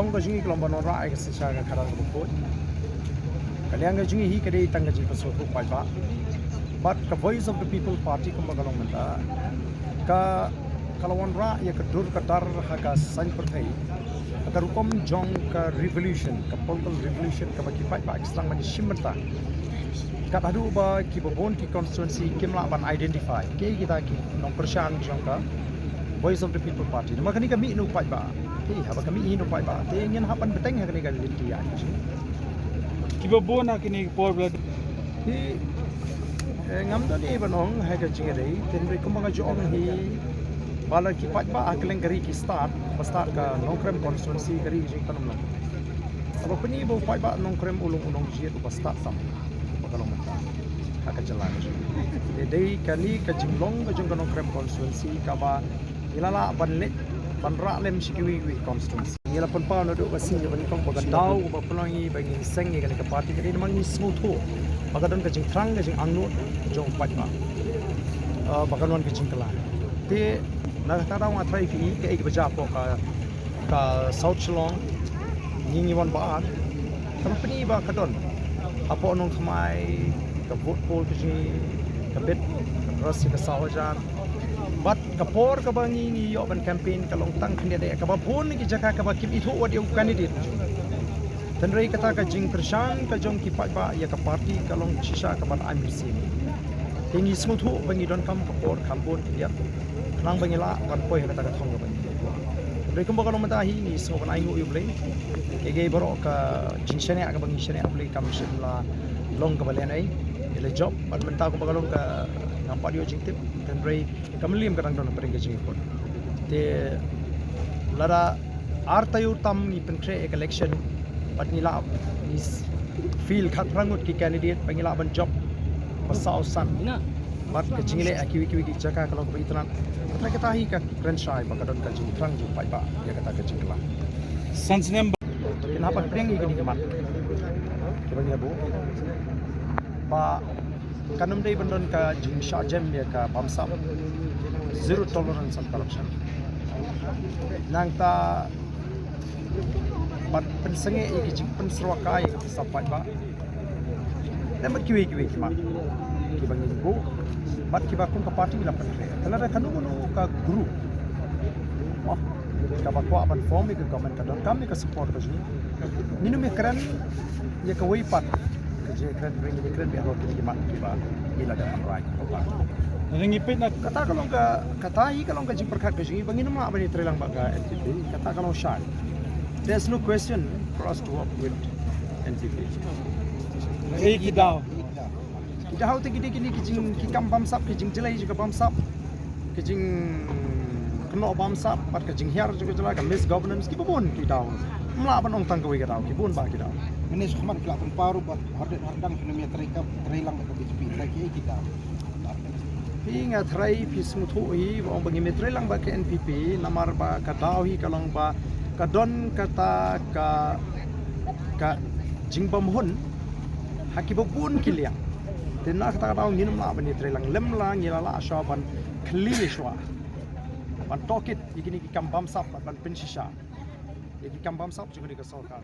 thong ka jingi klom banon ra ai ka sisa ka khara ko ko kaliang ka jingi hi ka dei tang ka ji paso ko pai ba but the voice of the people party ko magalong mata ka kalawan ra ya ka dur ka dar ha ka san perthai agar hukum jong ka revolution ka political revolution ka bagi pai ba ekstrang mani shimata kat adu ba ki babon ki constituency kimla ban identify ke kita ki nong persang jong ka voice of the people party nama kani kami nu pai ba ke haba kami hi nu pai ba te ngin hapan beteng ha kani ka linti ya ki babon kini por blood hi ngam do ni banong ha ka jingere ten ri kumaga jong hi bala ki pai ba akleng kari ki start ka nongkrem constituency kari jing tanam lang aba pani bo pai ba nongkrem ulung ji tu start tam kalau mata akan jalan jadi kali ke jinglong ke jung nongkrem constituency ka ba ilala banra lem sikiwi constituency ila pun pa no do basi ban kong bagan dau ba pelongi bagi seng kali ke parti kali memang ni smooth ho bagadon ke jing trang ke jing angno jong pai ba bagadon ke jing kala te na ta daw atrai fi ke ek baja po ka south chlong ngingi wan ba company ba kadon apo nong khamai ka vote poll ke ji ka bet ras ka sawajan bat ka por ka bangi ni yo ban campaign ka long tang khne de ka ba bon ki jaka ka ba kim itho wat yo candidate tan rei kata ka jing persang ka jong ki pai ba ya ka party ka long chisha ka ban amir sim tingi smooth ho bangi don kam ka por kam bon ki ya nang bangila ban poi kata ka thong ka bangi rei kum ba ka long mata hi ni so ban ai ngu yu blei ege boro ka jinsane ka bangi shane blei kam shin la long ka balen ai ele job ban menta ko ba ka long ka nampak dia jingtip dan rei kamliam kadang don pering jing pun te lara artayu tam ni pentre election patnila is feel khat rangut ki candidate pangila ban job pasau san mat ke jingle akiwi ki jaka kalau ko itran kata hi ka grandshai bakadon ka jing trang jing pai ba ya kata ka jingla sansnem kenapa pring ni kemat kebanya bu ba kanum dei bandon ka jing sha jam ya ka bamsa zero tolerance on corruption nang ta bat pensenge iki jing pensro kai sampai ba nemat kiwi kimat ki bangin bu bat ki bakun ka party la pentre tanara kanum no ka group ka bakwa ban form ke government ka don kami ka support ka jini minum ekran ya ka wei pat je keren ring ni keren biar roti ki mat ki ba ila da right ba ring ipit na kata kalau ka kata hi kalau ka jing perkhat ka jing bangin ma abani trelang ba ka NPP kata kalau shy there's no question for us to work with NPP ei ki daw kita hau te gidi ki jing ki kam bam sap ki jing jelai juga bam sap ki jing keno bam sap pat ka jing hiar juga jela ka miss governance ki bon ki daw mla ban ong tang ka wi ka daw ki bon ba ki daw menes khamar kla pun paru bat hardang filmnya trailang ka BJP lagi kita hinga thrai pismu thu hi ong bangi metre lang ba ke NPP namar ba ka daw hi kalong ba ka don kata ka jingbam hun hakibun kiliang tinna kata daw nginum la bani tre lang lem la ngila asha ban khli shwa ban tokit ikini ki kambam sap ban penshisha iki kambam sap jugni ka sarkar